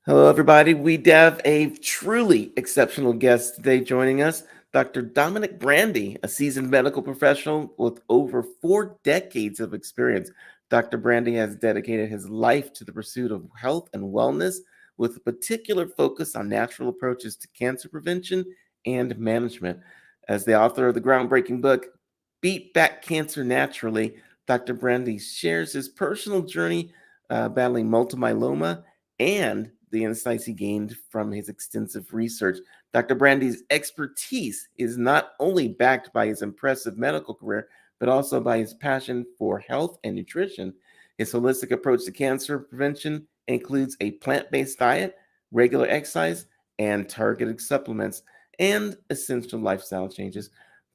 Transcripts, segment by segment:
Hello, everybody. We have a truly exceptional guest today joining us, Dr. Dominic Brandy, a seasoned medical professional with over 4 decades of experience. Dr. Brandy has dedicated his life to the pursuit of health and wellness with a particular focus on natural approaches to cancer prevention and management. As the author of the groundbreaking book, Beat Back Cancer Naturally, Dr. Brandy shares his personal journey battling multiple myeloma and the insights he gained from his extensive research. Dr. Brandy's expertise is not only backed by his impressive medical career, but also by his passion for health and nutrition. His holistic approach to cancer prevention includes a plant based diet, regular exercise, and targeted supplements, and essential lifestyle changes.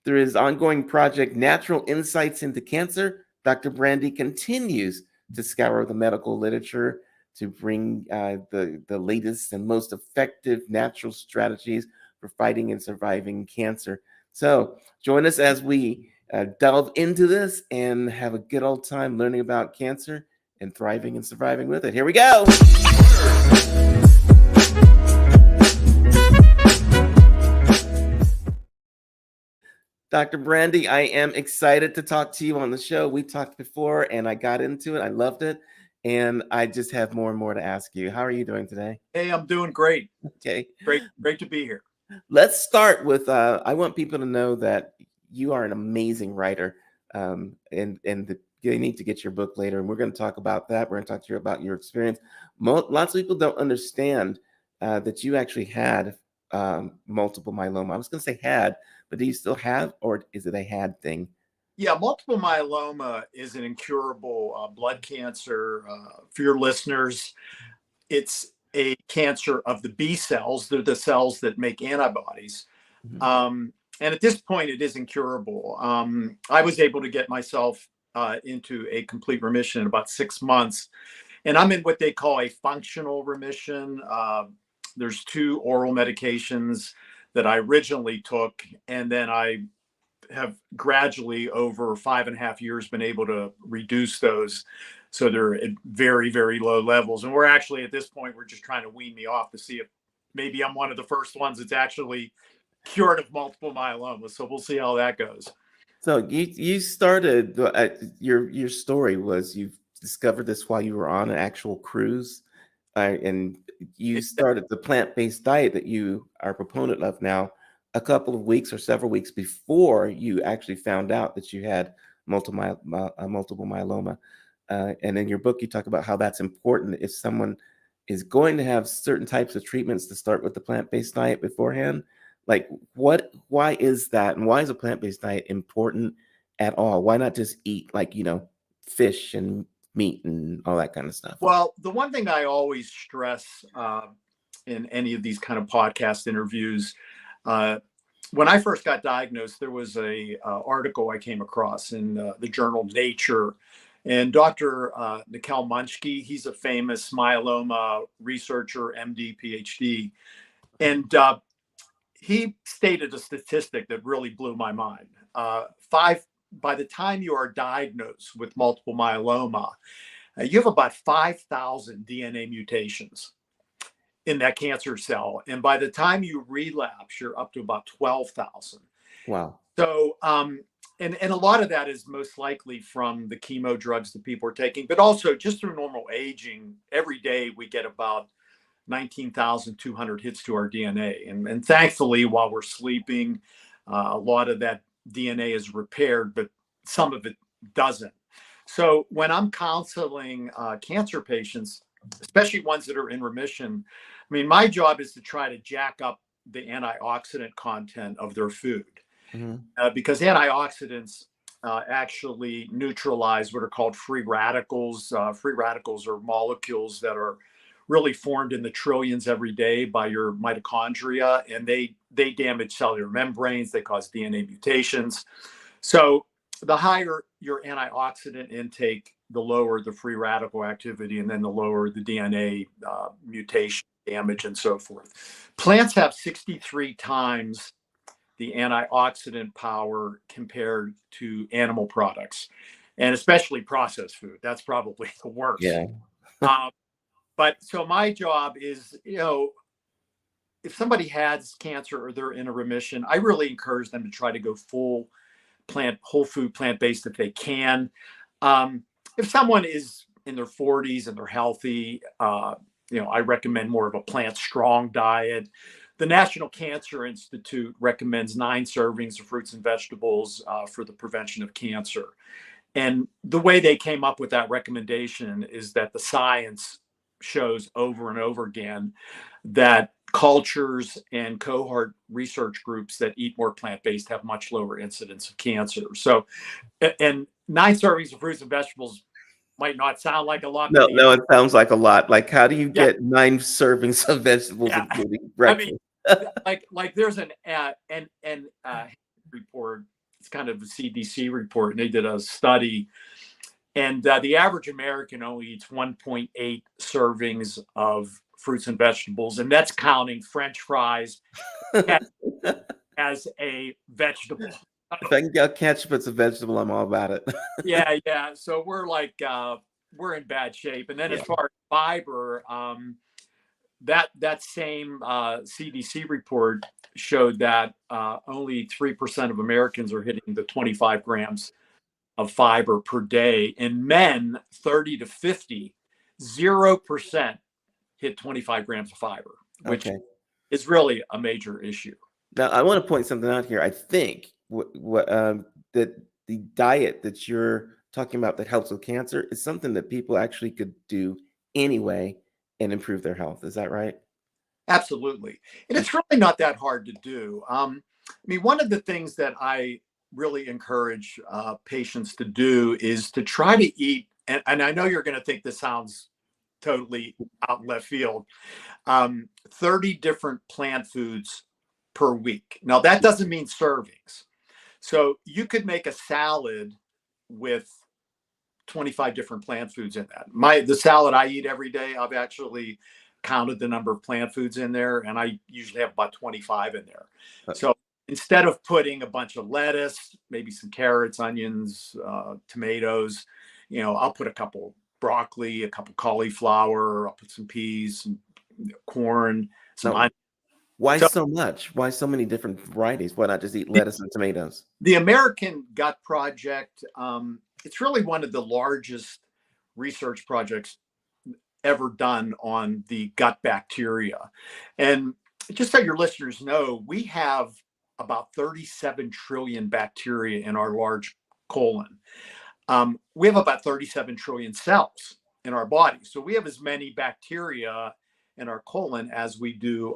Through his ongoing project, Natural Insights into Cancer, Dr. Brandy continues to scour the medical literature to bring the latest and most effective natural strategies for fighting and surviving cancer. So join us as we delve into this and have a good old time learning about cancer and thriving and surviving with it. Here we go. Dr. Brandy, I am excited to talk to you on the show. We talked before and I got into it. I loved it. And I just have more and more to ask you. How are you doing today? Hey, I'm doing great. Okay. Great to be here. Let's start with I want people to know that you are an amazing writer. They need to get your book later. And we're going to talk about that. We're going to talk to you about your experience. Lots of people don't understand that you actually had multiple myeloma. I was going to say had, but do you still have, or is it a had thing? Yeah, multiple myeloma is an incurable blood cancer. For your listeners, it's a cancer of the B cells. They're the cells that make antibodies. Mhm. And at this point, it is incurable. I was able to get myself into a complete remission in about 6 months. And I'm in what they call a functional remission. There's 2 oral medications that I originally took, and then I have gradually over 5.5 years been able to reduce those, so they're at very, very low levels. And we're actually at this point, we're just trying to wean me off to see if maybe I'm one of the first ones that's actually cured of multiple myeloma. So we'll see how that goes. So you started your story was you discovered this while you were on an actual cruise, and you started the plant-based diet that you are a proponent of now a couple of weeks or several weeks before you actually found out that you had multiple myeloma. And in your book, you talk about how that's important if someone is going to have certain types of treatments to start with the plant-based diet beforehand. Like why is that? And why is a plant-based diet important at all? Why not just eat like, fish and meat and all that kind of stuff? Well, the one thing I always stress in any of these kind of podcast interviews, when I first got diagnosed, there was a article I came across in the journal Nature, and Dr. Nikhil Munchki, he's a famous myeloma researcher, MD, PhD, and he stated a statistic that really blew my mind. By the time you are diagnosed with multiple myeloma, you have about 5,000 DNA mutations in that cancer cell. And by the time you relapse, you're up to about 12,000. Wow. So, and a lot of that is most likely from the chemo drugs that people are taking, but also just through normal aging. Every day we get about 19,200 hits to our DNA. And thankfully, while we're sleeping, a lot of that DNA is repaired, but some of it doesn't. So when I'm counseling cancer patients, especially ones that are in remission, I mean, my job is to try to jack up the antioxidant content of their food, because antioxidants actually neutralize what are called free radicals. Free radicals are molecules that are really formed in the trillions every day by your mitochondria, and they damage cellular membranes. They cause DNA mutations. So the higher your antioxidant intake, the lower the free radical activity, and then the lower the DNA mutation damage and so forth. Plants have 63 times the antioxidant power compared to animal products, and especially processed food. That's probably the worst. Yeah. um, But so my job is, if somebody has cancer or they're in a remission, I really encourage them to try to go full whole food, plant-based if they can. If someone is in their 40s and they're healthy, I recommend more of a plant strong diet. The National Cancer Institute recommends 9 servings of fruits and vegetables for the prevention of cancer. And the way they came up with that recommendation is that the science shows over and over again that cultures and cohort research groups that eat more plant-based have much lower incidence of cancer. So, and 9 servings of fruits and vegetables might not sound like a lot, but No, it sounds like a lot. Like, how do you yeah, get 9 servings of vegetables, yeah. including I mean, breakfast? like there's an report. It's kind of a CDC report, and they did a study, and the average American only eats 1.8 servings of fruits and vegetables, and that's counting French fries as a vegetable. If I can get ketchup as a vegetable, I'm all about it. Yeah. So we're in bad shape. And then as far as fiber, that same CDC report showed that only 3% of Americans are hitting the 25 grams of fiber per day. In men, 30 to 50, 0% hit 25 grams of fiber, which is really a major issue. Now, I want to point something out here. I think that the diet that you're talking about that helps with cancer is something that people actually could do anyway and improve their health. Is that right? Absolutely. And it's really not that hard to do. I mean, one of the things that I really encourage patients to do is to try to eat, and I know you're going to think this sounds totally out left field, 30 different plant foods per week. Now, that doesn't mean servings. So you could make a salad with 25 different plant foods in that. The salad I eat every day, I've actually counted the number of plant foods in there, and I usually have about 25 in there. So instead of putting a bunch of lettuce, maybe some carrots, onions, tomatoes, I'll put a couple broccoli, a couple cauliflower, I'll put some peas, some corn, some onions. Why so much? Why so many different varieties? Why not just eat lettuce and tomatoes? The American Gut Project, it's really one of the largest research projects ever done on the gut bacteria. And just so your listeners know, we have about 37 trillion bacteria in our large colon. We have about 37 trillion cells in our body. So we have as many bacteria in our colon as we do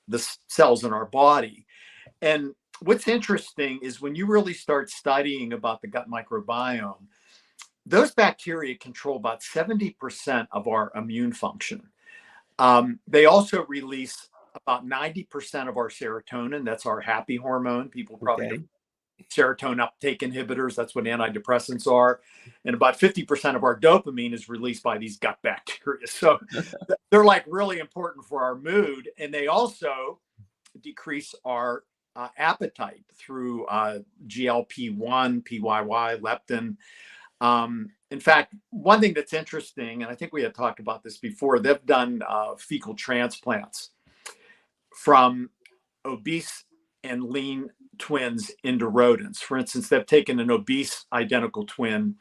the cells in our body. And what's interesting is when you really start studying about the gut microbiome, those bacteria control about 70% of our immune function. They also release about 90% of our serotonin. That's our happy hormone. People probably know serotonin uptake inhibitors. That's what antidepressants are. And about 50% of our dopamine is released by these gut bacteria. So they're like really important for our mood. And they also decrease our appetite through GLP-1, PYY, leptin. In fact, one thing that's interesting, and I think we had talked about this before, they've done fecal transplants from obese and lean twins into rodents. For instance, they've taken an obese identical twin,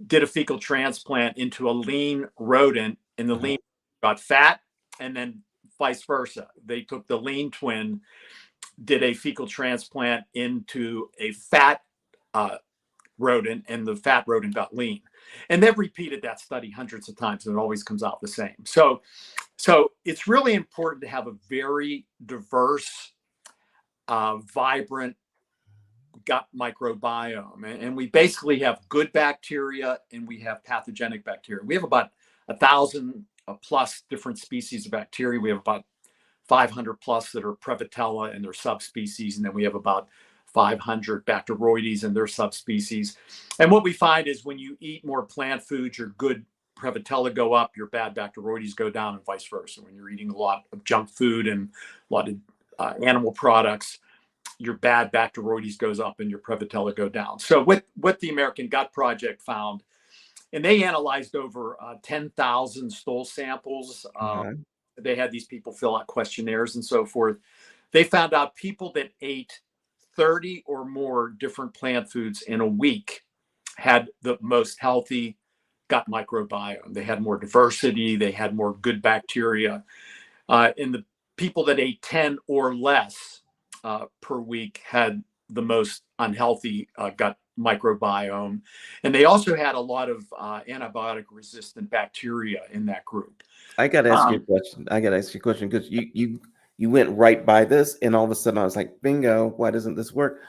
did a fecal transplant into a lean rodent, and the lean got fat, and then vice versa. They took the lean twin, did a fecal transplant into a fat rodent, and the fat rodent got lean. And they've repeated that study hundreds of times, and it always comes out the same. So it's really important to have a very diverse, vibrant gut microbiome. And we basically have good bacteria and we have pathogenic bacteria. We have about 1,000 plus different species of bacteria. We have about 500 plus that are Prevotella and their subspecies. And then we have about 500 Bacteroides and their subspecies. And what we find is when you eat more plant foods, your good Prevotella go up, your bad Bacteroides go down, and vice versa. When you're eating a lot of junk food and a lot of animal products, your bad Bacteroides goes up and your Prevotella go down. So what the American Gut Project found and they analyzed over 10,000 stool samples. Uh-huh. They had these people fill out questionnaires and so forth. They found out people that ate 30 or more different plant foods in a week had the most healthy gut microbiome. They had more diversity, they had more good bacteria. And the people that ate 10 or less per week had the most unhealthy gut microbiome. And they also had a lot of antibiotic resistant bacteria in that group. I gotta ask you a question. I gotta ask you a question because you went right by this, and all of a sudden I was like, bingo, why doesn't this work?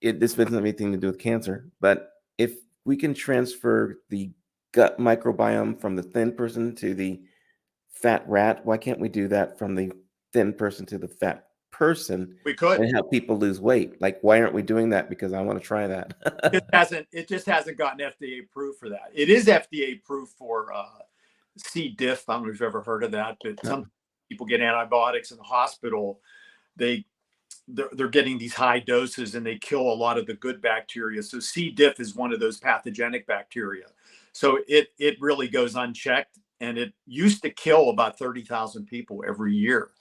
This doesn't have anything to do with cancer, but if we can transfer the gut microbiome from the thin person to the fat rat, why can't we do that from the thin person to the fat person We could. and help people lose weight? Like, why aren't we doing that? Because I want to try that. It just hasn't gotten FDA approved for that. It is FDA approved for C. diff. I don't know if you've ever heard of that, but some people get antibiotics in the hospital. They're getting these high doses and they kill a lot of the good bacteria. So C. diff is one of those pathogenic bacteria. So it really goes unchecked, and it used to kill about 30,000 people every year.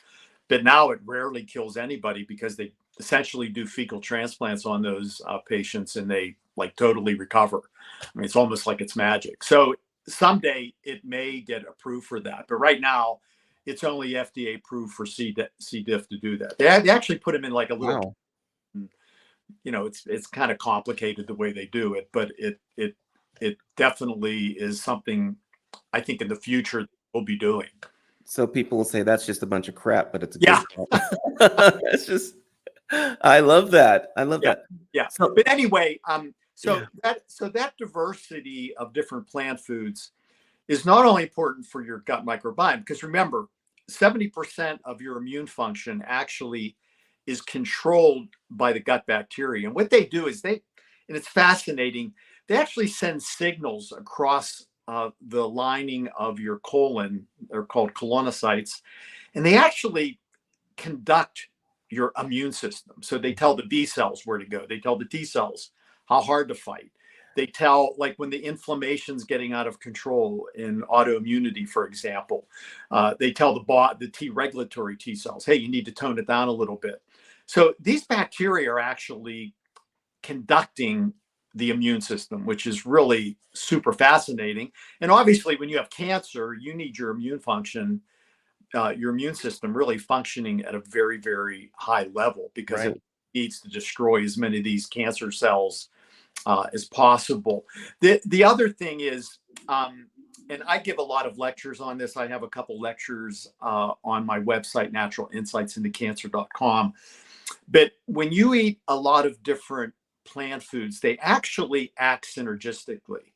But now it rarely kills anybody because they essentially do fecal transplants on those patients, and they like totally recover. I mean, it's almost like it's magic. So someday it may get approved for that. But right now, it's only FDA approved for C. diff to do that. They actually put them in like a little, Wow. it's kind of complicated the way they do it, but it definitely is something I think in the future we'll be doing. So people will say that's just a bunch of crap, but it's a Yeah. good crap. It's just, I love that. I love that. Yeah. So, But anyway, so yeah. that diversity of different plant foods is not only important for your gut microbiome, because remember, 70% of your immune function actually is controlled by the gut bacteria. And what they do is and it's fascinating, they actually send signals across the lining of your colon. They're called colonocytes, and they actually conduct your immune system. So they tell the B cells where to go. They tell the T cells how hard to fight. They tell, like, when the inflammation's getting out of control in autoimmunity, for example, they tell the T regulatory T cells, hey, you need to tone it down a little bit. So these bacteria are actually conducting the immune system, which is really super fascinating. And obviously, when you have cancer, you need your immune function, your immune system really functioning at a very, very high level, because Right. it needs to destroy as many of these cancer cells as possible. The other thing is, and I give a lot of lectures on this. I have a couple lectures on my website, naturalinsightsintocancer.com. But when you eat a lot of different plant foods, they actually act synergistically.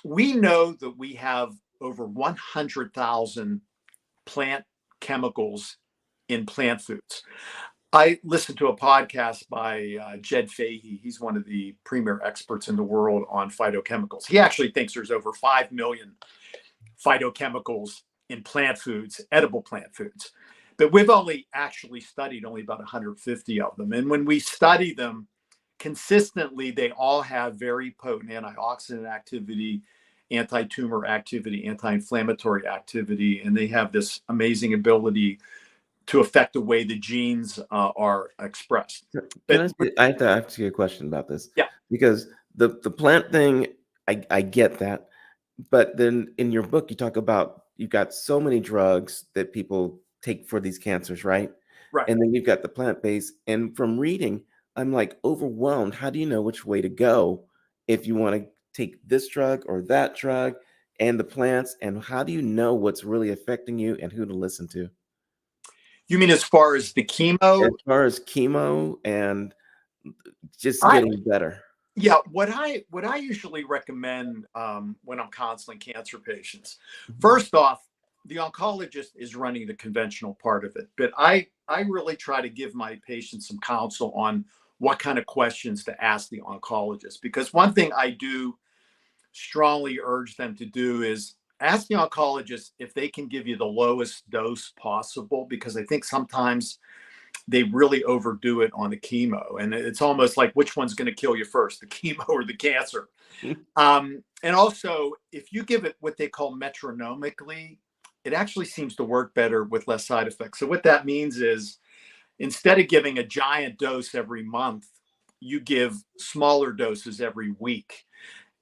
We know that we have over 100,000 plant chemicals in plant foods. I listened to a podcast by Jed Fahey. He's one of the premier experts in the world on phytochemicals. He actually thinks there's over 5 million phytochemicals in plant foods, edible plant foods. But we've only actually studied only about 150 of them. And when we study them consistently, they all have very potent antioxidant activity, anti-tumor activity, anti-inflammatory activity, and they have this amazing ability to affect the way the genes are expressed. But I have to ask you a question about this. yeah, Because the plant thing, I get that. But then in your book, you talk about you've got so many drugs that people take for these cancers, right? right. And then you've got the plant based. And from reading, I'm like overwhelmed. How do you know which way to go if you want to take this drug or that drug and the plants? And how do you know what's really affecting you and who to listen to? You mean as far as the chemo? As far as chemo and just I getting better. Yeah, what I usually recommend when I'm counseling cancer patients, first off, the oncologist is running the conventional part of it, but I really try to give my patients some counsel on what kind of questions to ask the oncologist, because one thing I do strongly urge them to do is ask the oncologist if they can give you the lowest dose possible, because I think sometimes they really overdo it on the chemo. And it's almost like, which one's going to kill you first, the chemo or the cancer? And also, if you give it what they call metronomically, it actually seems to work better with less side effects. So what that means is, instead of giving a giant dose every month, you give smaller doses every week.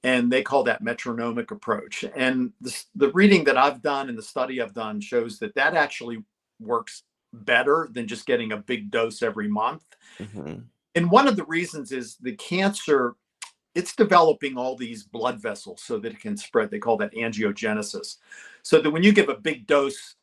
And they call that metronomic approach. And the reading that I've done and the study I've done shows that that actually works better than just getting a big dose every month. Mm-hmm. And one of the reasons is the cancer, it's developing all these blood vessels so that it can spread. They call that angiogenesis. So that when you give a big dose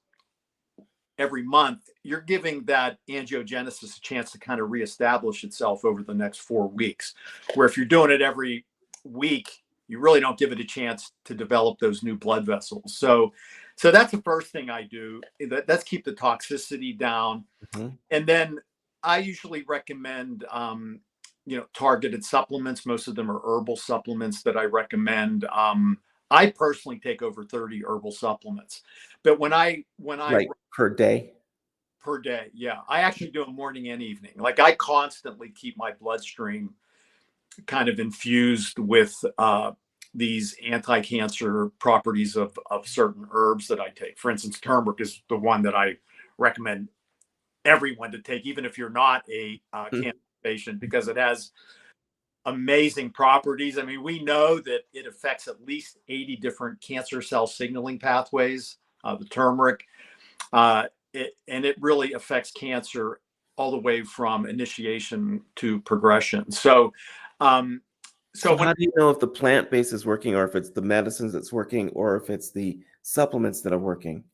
every month, you're giving that angiogenesis a chance to kind of reestablish itself over the next 4 weeks. Where if you're doing it every week, you really don't give it a chance to develop those new blood vessels. So that's the first thing I do. That's keep the toxicity down. Mm-hmm. And then I usually recommend, targeted supplements. Most of them are herbal supplements that I recommend. I personally take over 30 herbal supplements, but when I Like per day? per day, yeah, I actually do them morning and evening. Like, I constantly keep my bloodstream kind of infused with these anti-cancer properties of certain herbs that I take. For instance, turmeric is the one that I recommend everyone to take, even if you're not a cancer patient, because it has amazing properties. I mean, we know that it affects at least 80 different cancer cell signaling pathways, the turmeric, and it really affects cancer all the way from initiation to progression. So How do you know if the plant base is working, or if it's the medicines that's working, or if it's the supplements that are working?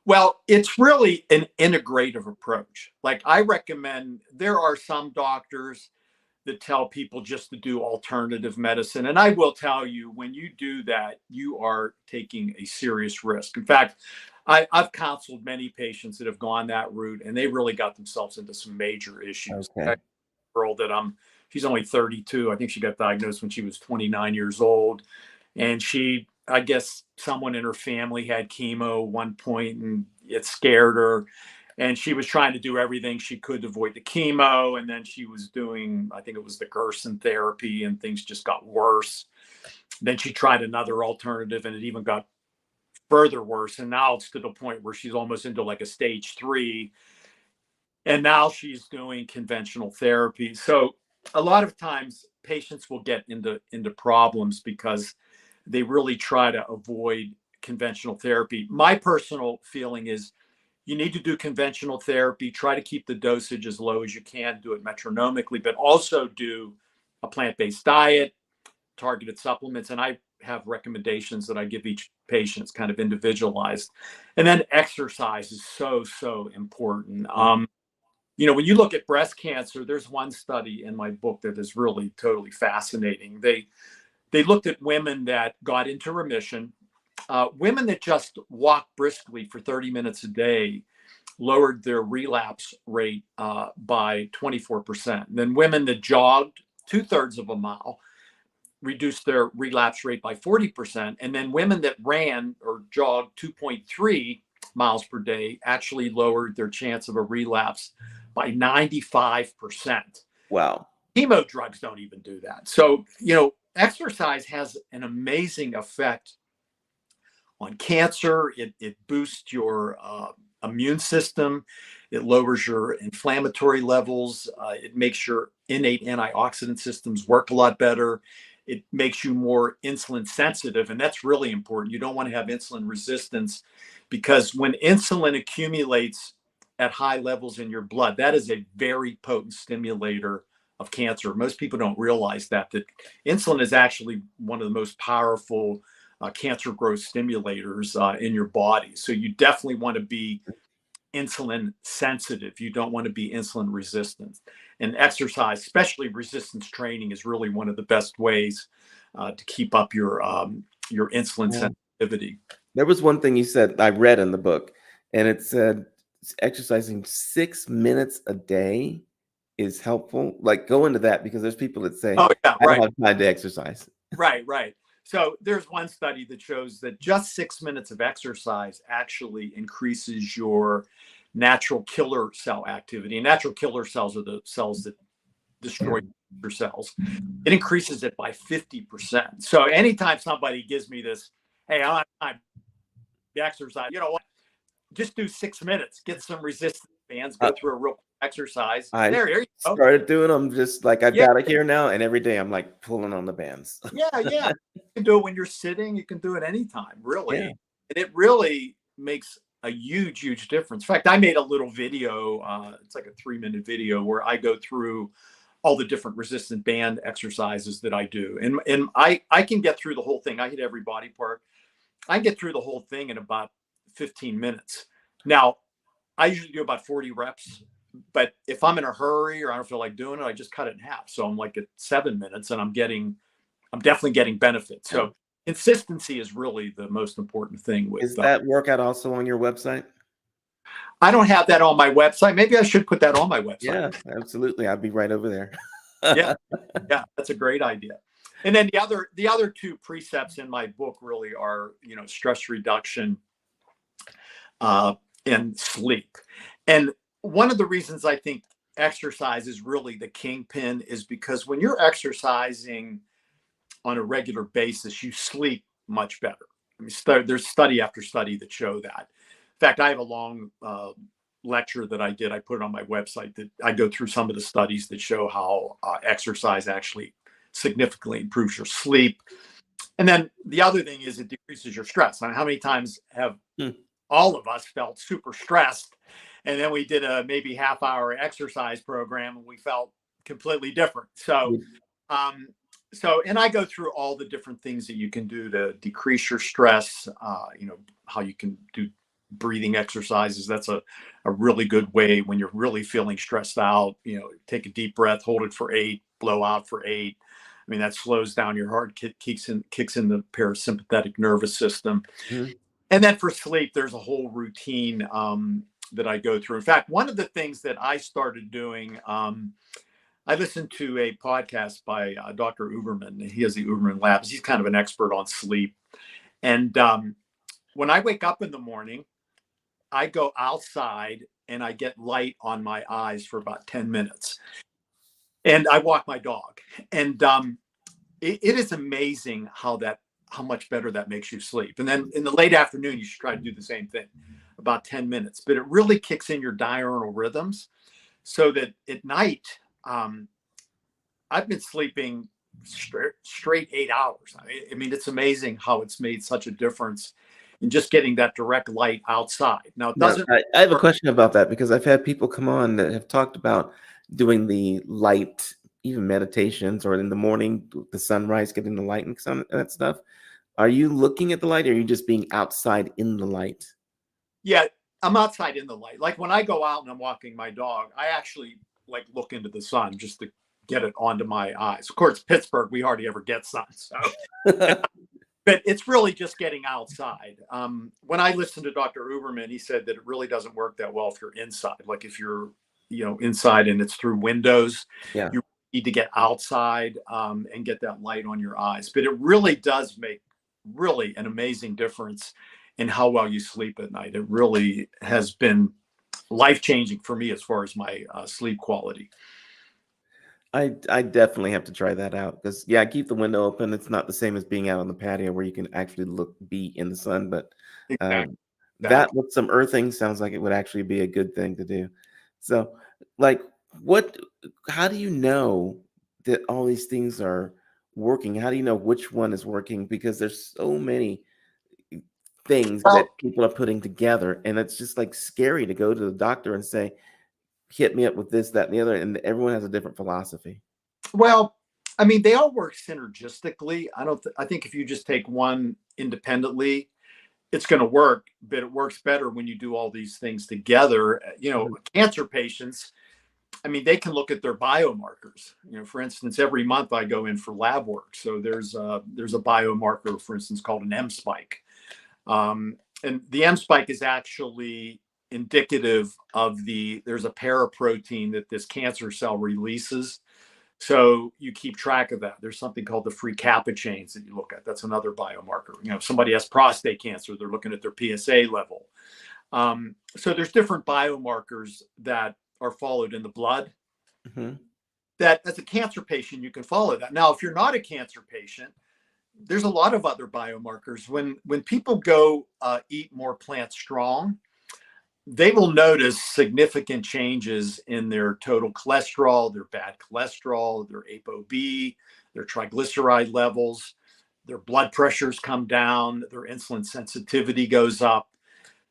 Well, it's really an integrative approach. Like, I recommend, there are some doctors that tell people just to do alternative medicine. And I will tell you, when you do that, you are taking a serious risk. In fact, I've counseled many patients that have gone that route, and they really got themselves into some major issues. Okay. Girl that she's only 32. I think she got diagnosed when she was 29 years old. And I guess someone in her family had chemo at one point, and it scared her. And she was trying to do everything she could to avoid the chemo. And then she was doing, I think it was the Gerson therapy, and things just got worse. Then she tried another alternative, and it even got further worse. And now it's to the point where she's almost into like a stage 3. And now she's doing conventional therapy. So a lot of times patients will get into problems because they really try to avoid conventional therapy. My personal feeling is, you need to do conventional therapy, try to keep the dosage as low as you can, do it metronomically, but also do a plant-based diet, targeted supplements. And I have recommendations that I give each patient. It's kind of individualized. And then exercise is so, so important. When you look at breast cancer, there's one study in my book that is really totally fascinating. They looked at women that got into remission. Women that just walked briskly for 30 minutes a day lowered their relapse rate by 24%. And then women that jogged 2/3 of a mile reduced their relapse rate by 40%. And then women that ran or jogged 2.3 miles per day actually lowered their chance of a relapse by 95%. Wow. Chemo drugs don't even do that. So, exercise has an amazing effect on cancer. It boosts your immune system. It lowers your inflammatory levels. It makes your innate antioxidant systems work a lot better. It makes you more insulin sensitive. And that's really important. You don't want to have insulin resistance, because when insulin accumulates at high levels in your blood, that is a very potent stimulator of cancer. Most people don't realize that insulin is actually one of the most powerful cancer growth stimulators in your body. So you definitely want to be insulin sensitive. You don't want to be insulin resistant. And exercise, especially resistance training, is really one of the best ways to keep up your insulin sensitivity. There was one thing you said I read in the book, and it said exercising 6 minutes a day is helpful. Like, go into that, because there's people that say, oh, yeah, I right. don't have time to exercise. Right. So there's one study that shows that just 6 minutes of exercise actually increases your natural killer cell activity. And natural killer cells are the cells that destroy your cells. It increases it by 50%. So anytime somebody gives me this, hey, I'm exercise, you know what? Just do 6 minutes, get some resistance bands, go through a real exercise. I There you go. started doing them just like I've Yeah. got it here now, and every day I'm like pulling on the bands. Yeah. You can do it when you're sitting. You can do it anytime, really. Yeah. And it really makes a huge difference. In fact, I made a little video. It's like a 3-minute video where I go through all the different resistant band exercises that I do. And I can get through the whole thing. I hit every body part. I get through the whole thing in about 15 minutes. Now, I usually do about 40 reps, but if I'm in a hurry or I don't feel like doing it, I just cut it in half. So I'm like at 7 minutes, and I'm definitely getting benefits. So consistency is really the most important thing. Is that workout also on your website? I don't have that on my website. Maybe I should put that on my website. Yeah, absolutely. I'll be right over there. Yeah, that's a great idea. And then the other two precepts in my book really are, stress reduction and sleep. And one of the reasons I think exercise is really the kingpin is because when you're exercising on a regular basis, you sleep much better. I mean, there's study after study that show that. In fact, I have a long lecture that I did. I put it on my website that I go through some of the studies that show how exercise actually significantly improves your sleep. And then the other thing is it decreases your stress. I mean, how many times have all of us felt super stressed, and then we did a maybe half-hour exercise program and we felt completely different. So, and I go through all the different things that you can do to decrease your stress. How you can do breathing exercises. That's a really good way when you're really feeling stressed out. Take a deep breath, hold it for 8, blow out for 8. I mean, that slows down your heart, kicks in the parasympathetic nervous system. Mm-hmm. And then for sleep, there's a whole routine that I go through. In fact, one of the things that I started doing, I listened to a podcast by Dr. Uberman. He has the Uberman Labs. He's kind of an expert on sleep. And when I wake up in the morning, I go outside and I get light on my eyes for about 10 minutes. And I walk my dog. And it is amazing how much better that makes you sleep. And then in the late afternoon, you should try to do the same thing, about 10 minutes. But it really kicks in your diurnal rhythms so that at night, I've been sleeping straight 8 hours. I mean, it's amazing how it's made such a difference in just getting that direct light outside. Now, it doesn't. I have a question about that because I've had people come on that have talked about doing the light, even meditations, or in the morning, the sunrise, getting the light and that stuff. Are you looking at the light, or are you just being outside in the light? Yeah, I'm outside in the light. Like when I go out and I'm walking my dog, I actually look into the sun just to get it onto my eyes. Of course, Pittsburgh, we hardly ever get sun. So, but it's really just getting outside. When I listened to Dr. Uberman, he said that it really doesn't work that well if you're inside. Like if you're, inside and it's through windows, you need to get outside and get that light on your eyes. But it really does make really an amazing difference in how well you sleep at night. It really has been life-changing for me as far as my sleep quality. I definitely have to try that out because I keep the window open. It's not the same as being out on the patio where you can actually be in the sun, but that with some earthing sounds like it would actually be a good thing to do. So how do you know that all these things are working? How do you know which one is working? Because there's so many things that people are putting together, and it's just scary to go to the doctor and say, hit me up with this, that, and the other, and everyone has a different philosophy. Well, I mean, they all work synergistically. I think if you just take one independently, it's going to work, but it works better when you do all these things together. Cancer patients, I mean, they can look at their biomarkers. For instance, every month I go in for lab work. So there's a biomarker, for instance, called an M spike. And the M spike is actually indicative of there's a paraprotein that this cancer cell releases. So you keep track of that. There's something called the free kappa chains that you look at. That's another biomarker. If somebody has prostate cancer, they're looking at their PSA level. So there's different biomarkers that are followed in the blood. Mm-hmm. That as a cancer patient, you can follow that. Now, if you're not a cancer patient, there's a lot of other biomarkers. When people go eat more plant strong, they will notice significant changes in their total cholesterol, their bad cholesterol, their ApoB, their triglyceride levels, their blood pressures come down, their insulin sensitivity goes up.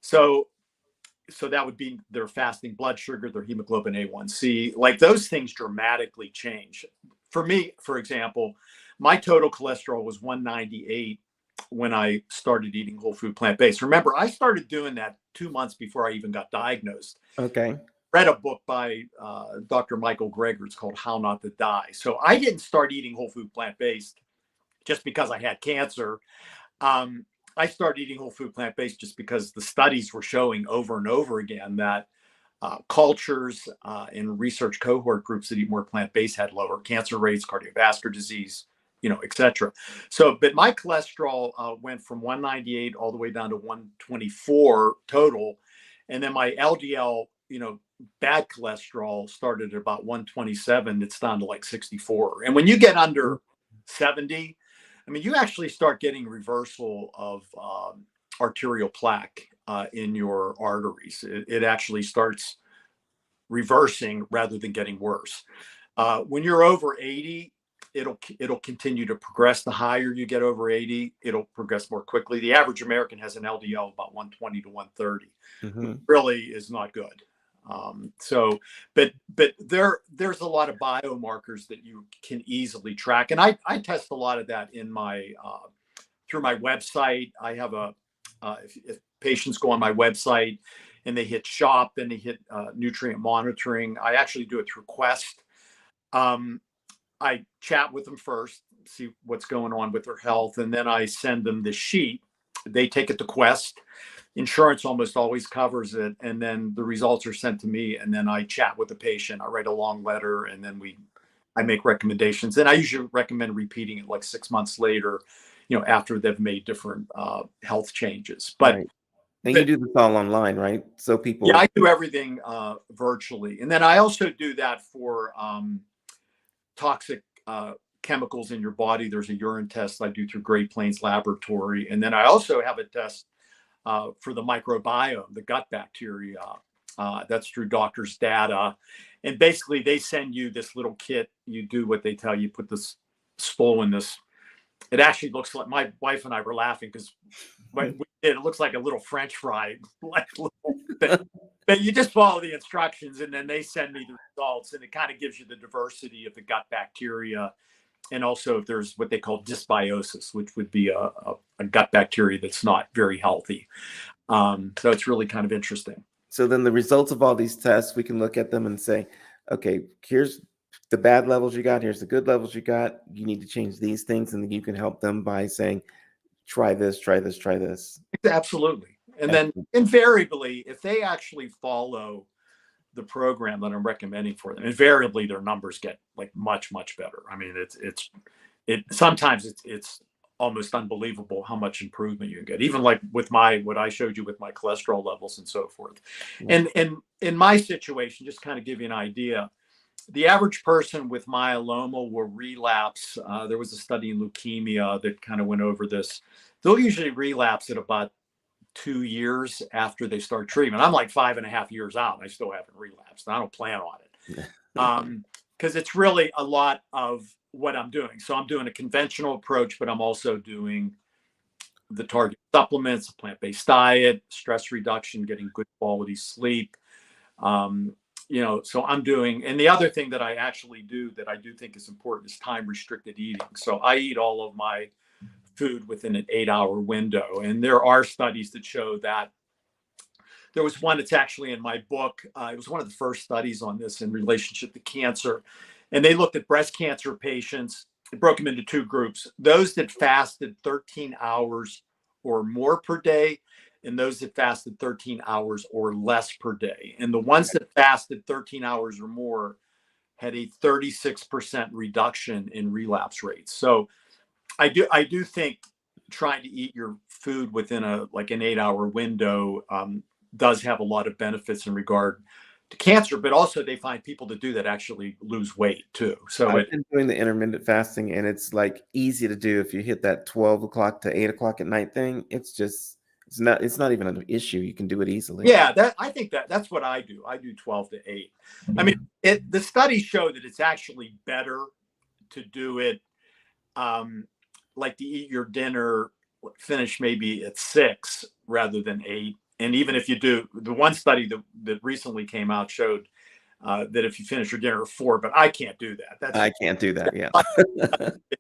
So that would be their fasting blood sugar, their hemoglobin A1C, like those things dramatically change. For me, for example, my total cholesterol was 198 when I started eating whole food plant-based. Remember, I started doing that 2 months before I even got diagnosed. Okay. Read a book by Dr. Michael Greger. It's called How Not to Die. So I didn't start eating whole food plant-based just because I had cancer. I started eating whole food plant-based just because the studies were showing over and over again that cultures in research cohort groups that eat more plant-based had lower cancer rates, cardiovascular disease, et cetera. So, but my cholesterol went from 198 all the way down to 124 total. And then my LDL, bad cholesterol started at about 127. It's down to like 64. And when you get under 70, I mean, you actually start getting reversal of arterial plaque in your arteries. It actually starts reversing rather than getting worse. When you're over 80, it'll continue to progress. The higher you get over 80, it'll progress more quickly. The average American has an LDL of about 120 to 130. Mm-hmm. Really is not good. But there's a lot of biomarkers that you can easily track, and I test a lot of that in my through my website. I have if patients go on my website and they hit shop, then they hit nutrient monitoring. I actually do it through Quest. I chat with them first, see what's going on with their health, and then I send them the sheet. They take it to Quest. Insurance almost always covers it, and then the results are sent to me, and then I chat with the patient. I write a long letter, and then I make recommendations, and I usually recommend repeating it like 6 months later, after they've made different health changes. But right. And you do this all online, right? So people. Yeah, I do everything virtually, and then I also do that for toxic chemicals in your body. There's a urine test I do through Great Plains Laboratory, and then I also have a test for the microbiome, the gut bacteria. That's through doctors' data. And basically, they send you this little kit. You do what they tell you, put this spool in this. It actually looks like, my wife and I were laughing because it looks like a little French fry. But you just follow the instructions, and then they send me the results. And it kind of gives you the diversity of the gut bacteria. And also if there's what they call dysbiosis, which would be a gut bacteria that's not very healthy. So it's really kind of interesting. So then the results of all these tests, we can look at them and say, okay, here's the bad levels you got. Here's the good levels you got. You need to change these things. And then you can help them by saying, try this, try this, try this. Absolutely. And then invariably, if they actually follow the program that I'm recommending for them, invariably their numbers get like much, much better. I mean, sometimes it's almost unbelievable how much improvement you can get, even like with what I showed you with my cholesterol levels and so forth. Yeah. And in my situation, just kind of give you an idea, the average person with myeloma will relapse. There was a study in leukemia that kind of went over this. They'll usually relapse at about 2 years after they start treatment. I'm like 5.5 years out. I still haven't relapsed. I don't plan on it. Because it's really a lot of what I'm doing. So I'm doing a conventional approach, but I'm also doing the target supplements, a plant-based diet, stress reduction, getting good quality sleep. So I'm doing, and the other thing that I actually do that I do think is important is time restricted eating. So I eat all of my food within an 8-hour window. And there are studies that show that. There was one that's actually in my book. It was one of the first studies on this in relationship to cancer. And they looked at breast cancer patients. It broke them into 2 groups. Those that fasted 13 hours or more per day, and those that fasted 13 hours or less per day. And the ones that fasted 13 hours or more had a 36% reduction in relapse rates. So I do think trying to eat your food within an 8-hour window does have a lot of benefits in regard to cancer, but also they find people to do that actually lose weight too. So I've been doing the intermittent fasting, and it's like easy to do if you hit that 12 o'clock to 8 o'clock at night thing. It's not even an issue. You can do it easily. yeah, I think that's what I do. I do 12 to 8. I mean, the studies show that it's actually better to do it like to eat your dinner, finish maybe at 6 rather than 8. And even if you do, the one study that recently came out showed that if you finish your dinner at 4, but I can't do that. I can't do that. Yeah.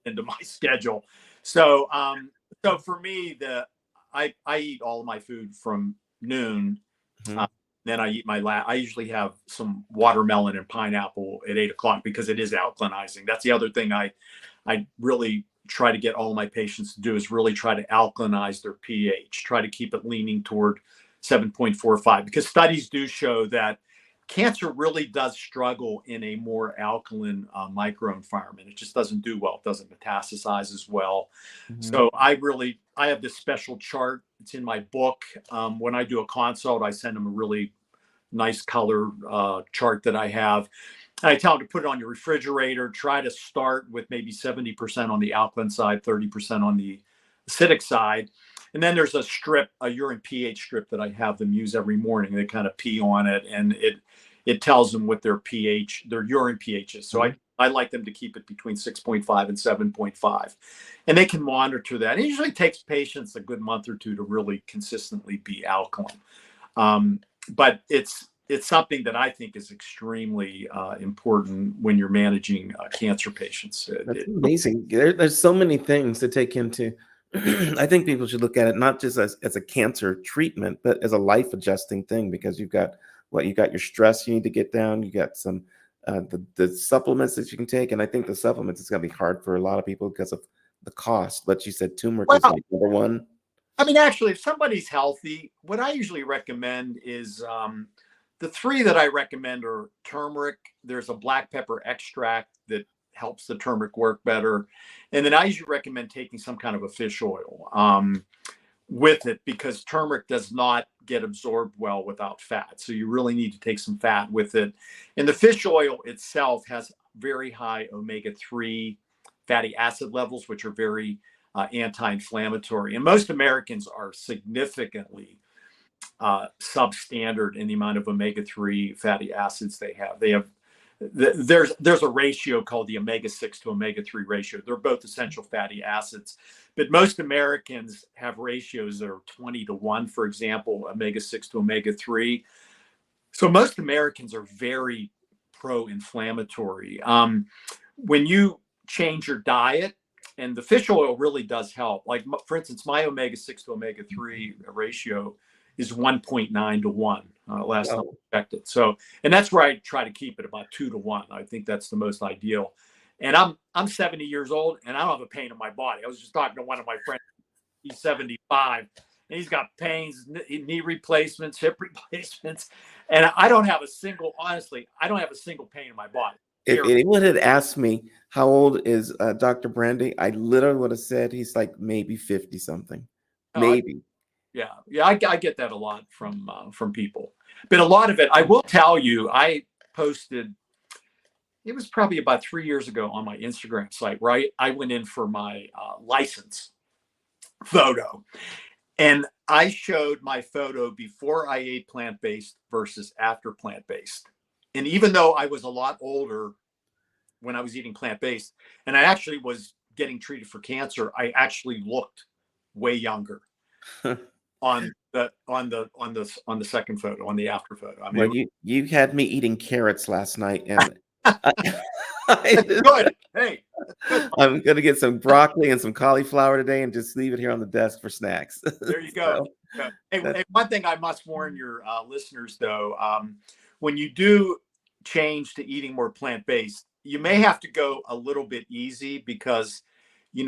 Into my schedule. So, so for me, I eat all of my food from noon. Mhm. Then I eat I usually have some watermelon and pineapple at 8 o'clock because it is alkalinizing. That's the other thing I really try to get all my patients to do is really try to alkalinize their pH, try to keep it leaning toward 7.45, because studies do show that cancer really does struggle in a more alkaline microenvironment. It just doesn't do well. It doesn't metastasize as well. Mhm. So I have this special chart. It's in my book. When I do a consult, I send them a really nice color chart that I have. I tell them to put it on your refrigerator. Try to start with maybe 70% on the alkaline side, 30% on the acidic side. And then there's a urine pH strip that I have them use every morning. They kind of pee on it, and it tells them what their pH, their urine pH is. So I like them to keep it between 6.5 and 7.5. And they can monitor that. It usually takes patients a good month or two to really consistently be alkaline. But it's something that I think is extremely important when you're managing cancer patients. That's amazing. There's so many things to take into. I think people should look at it not just as a cancer treatment, but as a life adjusting thing, because you got your stress you need to get down. You got some the supplements that you can take, and I think the supplements is going to be hard for a lot of people because of the cost. But you said turmeric is like number one. I mean, actually, if somebody's healthy, what I usually recommend is the 3 that I recommend are turmeric. There's a black pepper extract that helps the turmeric work better. And then I usually recommend taking some kind of a fish oil with it, because turmeric does not get absorbed well without fat. So you really need to take some fat with it. And the fish oil itself has very high omega-3 fatty acid levels, which are very anti-inflammatory. And most Americans are significantly substandard in the amount of omega-3 fatty acids they have. There's a ratio called the omega-6 to omega-3 ratio. They're both essential fatty acids, but most Americans have ratios that are 20 to 1, for example, omega-6 to omega-3. So most Americans are very pro-inflammatory. When you change your diet, and the fish oil really does help. Like, for instance, my omega-6 to omega-3 ratio is 1.9 to 1 last time I checked it. So, and that's where I try to keep it about 2 to 1. I think that's the most ideal. And I'm 70 years old, and I don't have a pain in my body. I was just talking to one of my friends. He's 75, and he's got pains, knee replacements, hip replacements, and I don't have a single pain in my body. If anyone had asked me how old is Dr. Brandy, I literally would have said he's like maybe 50 something, maybe. Yeah, I get that a lot from people, but a lot of it, I will tell you, I posted. It was probably about 3 years ago on my Instagram site, right? I went in for my license photo, and I showed my photo before I ate plant-based versus after plant-based. And even though I was a lot older when I was eating plant-based, and I actually was getting treated for cancer, I actually looked way younger on the second photo, on the after photo. I mean, well, you had me eating carrots last night, and good. Hey, good. I'm gonna get some broccoli and some cauliflower today, and just leave it here on the desk for snacks. There you go. So, hey, one thing I must warn your listeners, though, when you do change to eating more plant-based, you may have to go a little bit easy, because you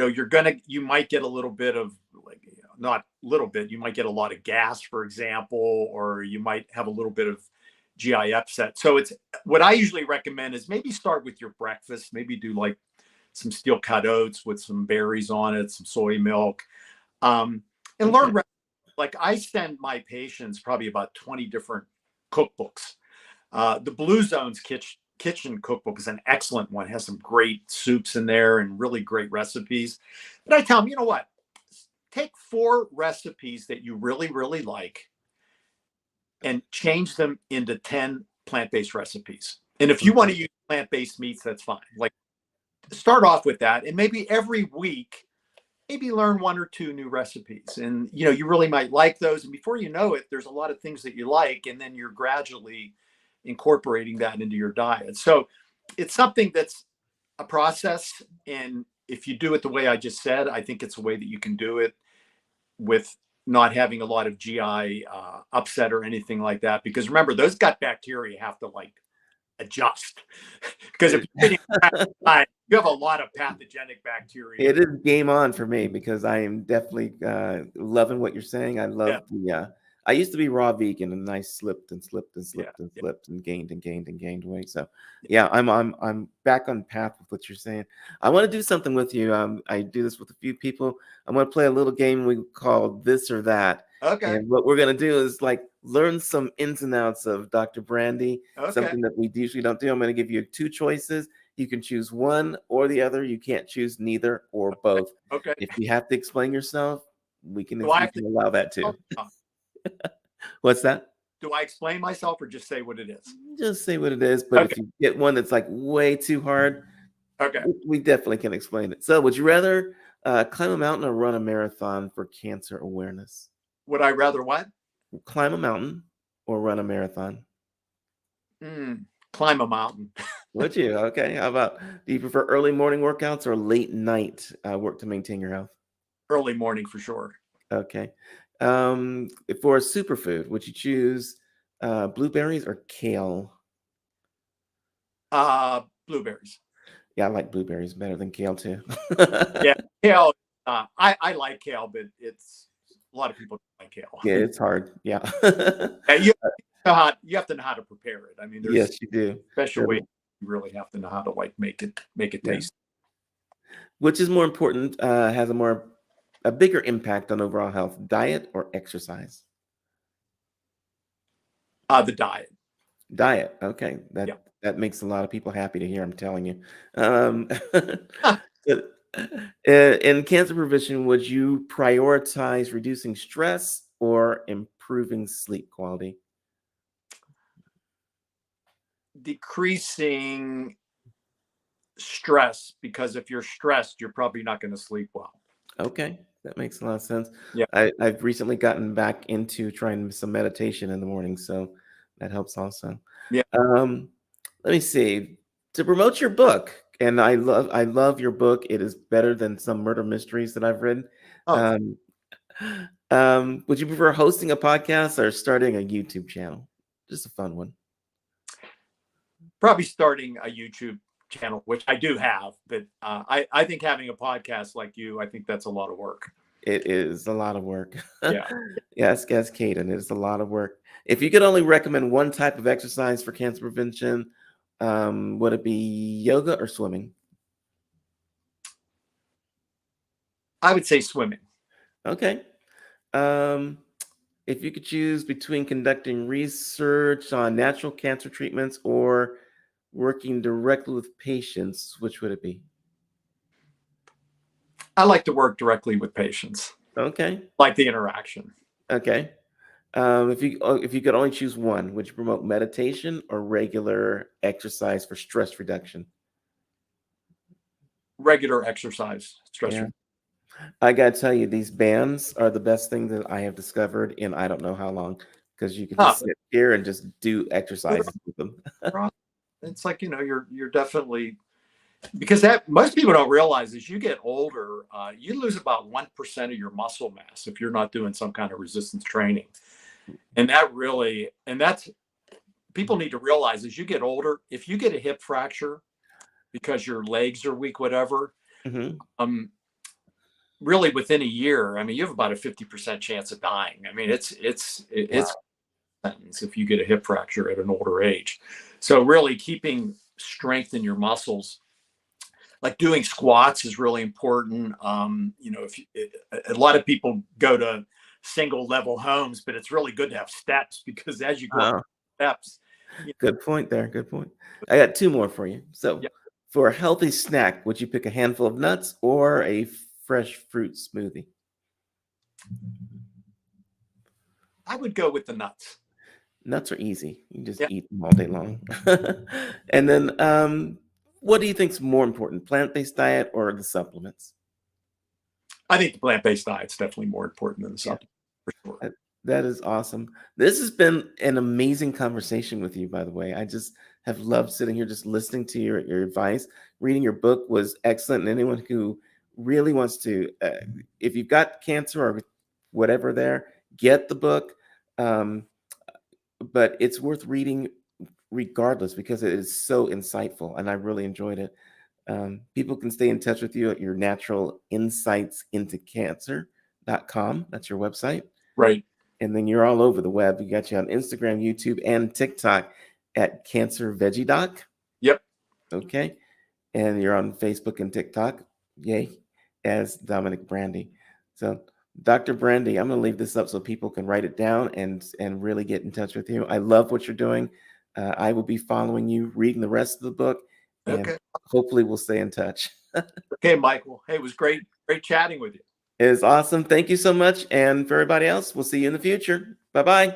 might get a little bit of, like, not a little bit, you might get a lot of gas, for example, or you might have a little bit of GI upset. So it's what I usually recommend is maybe start with your breakfast, maybe do like some steel-cut oats with some berries on it, some soy milk, and learn like I send my patients probably about 20 different cookbooks. The Blue Zone's kitchen cookbook is an excellent one. It has some great soups in there and really great recipes. But I tell them, you know what? Take 4 recipes that you really, really like and change them into 10 plant-based recipes. And if you want to use plant-based meats, that's fine. Like, start off with that, and maybe every week, maybe learn 1 or 2 new recipes. And you really might like those. And before you know it, there's a lot of things that you like, and then you're gradually incorporating that into your diet. So it's something that's a process. And if you do it the way I just said, I think it's a way that you can do it with not having a lot of GI upset or anything like that. Because remember, those gut bacteria have to like adjust. Because if you're eating you have a lot of pathogenic bacteria. It is game on for me because I am definitely loving what you're saying. I love the. I used to be raw vegan, and I slipped and slipped and slipped and slipped and gained and gained and gained weight. So, yeah, I'm back on path with what you're saying. I want to do something with you. I do this with a few people. I'm going to play a little game we call This or That. Okay. And what we're going to do is like learn some ins and outs of Dr. Brandy, something that we usually don't do. I'm going to give you 2 choices. You can choose one or the other. You can't choose neither or both. Okay. If you have to explain yourself, we can allow that too. What's that? Do I explain myself or just say what it is? Just say what it is. But if you get one that's like way too hard, we definitely can explain it. So would you rather climb a mountain or run a marathon for cancer awareness? Would I rather what? Climb a mountain or run a marathon? Climb a mountain. Would you? Okay. How about, do you prefer early morning workouts or late night work to maintain your health? Early morning for sure. Okay. For a superfood, would you choose blueberries or kale? Blueberries. Yeah, I like blueberries better than kale too. Yeah, kale. I like kale, but it's a lot of people don't like kale. Yeah, it's hard. Yeah. You have to know how to prepare it. I mean, there's yes, you do. special way. You really have to know how to like make it taste. Which is more important? Has a bigger impact on overall health: diet or exercise? The diet. Diet. Okay, that makes a lot of people happy to hear. I'm telling you. In cancer prevention, would you prioritize reducing stress or improving sleep quality? Decreasing stress, because if you're stressed, you're probably not going to sleep well. Okay, that makes a lot of sense. Yeah. I've recently gotten back into trying some meditation in the morning, so that helps also. Yeah. Let me see. To promote your book, and I love your book. It is better than some murder mysteries that I've read. Would you prefer hosting a podcast or starting a YouTube channel? Just a fun one. Probably starting a YouTube channel, which I do have, but I think having a podcast like you, I think that's a lot of work. It is a lot of work. Yeah. Yes, Caden, it is a lot of work. If you could only recommend one type of exercise for cancer prevention, would it be yoga or swimming? I would say swimming. Okay. If you could choose between conducting research on natural cancer treatments or working directly with patients, which would it be? I like to work directly with patients. Okay. Like the interaction. Okay. If you could only choose one, would you promote meditation or regular exercise for stress reduction? Regular exercise, stress reduction. I gotta tell you, these bands are the best thing that I have discovered in I don't know how long, because you can just sit here and just do exercises with them. It's like, you're definitely, because that most people don't realize as you get older, you lose about 1% of your muscle mass if you're not doing some kind of resistance training. And that's people need to realize as you get older, if you get a hip fracture because your legs are weak, whatever, really within a year, I mean, you have about a 50% chance of dying. I mean, it's if you get a hip fracture at an older age. So really keeping strength in your muscles, like doing squats is really important. A lot of people go to single level homes, but it's really good to have steps, because as you go up Oh, steps, you good point there. Good point. I got two more for you. So, yeah, for a healthy snack, would you pick a handful of nuts or a fresh fruit smoothie? I would go with the nuts. Nuts are easy. You can just Yeah, eat them all day long. And then, what do you think's more important, plant-based diet or the supplements? I think the plant-based diet's definitely more important than the Yeah. supplement, for sure. That is awesome. This has been an amazing conversation with you, by the way. I just have loved sitting here just listening to your advice. Reading your book was excellent. And anyone who really wants to, if you've got cancer or whatever there, get the book. Um, but it's worth reading regardless because it is so insightful and I really enjoyed it. People can stay in touch with you at your natural insights into cancer.com. That's your website. Right. And then you're all over the web. We got you on Instagram, YouTube, and TikTok at Cancer Veggie Doc. Yep. Okay. And you're on Facebook and TikTok, yay, as Dominic Brandy. So, Dr. Brandy, I'm going to leave this up so people can write it down and really get in touch with you. I love what you're doing. I will be following you, reading the rest of the book, and Okay. hopefully we'll stay in touch. Okay, Michael. Hey, it was great chatting with you. It is awesome. Thank you so much. And for everybody else, we'll see you in the future. Bye-bye.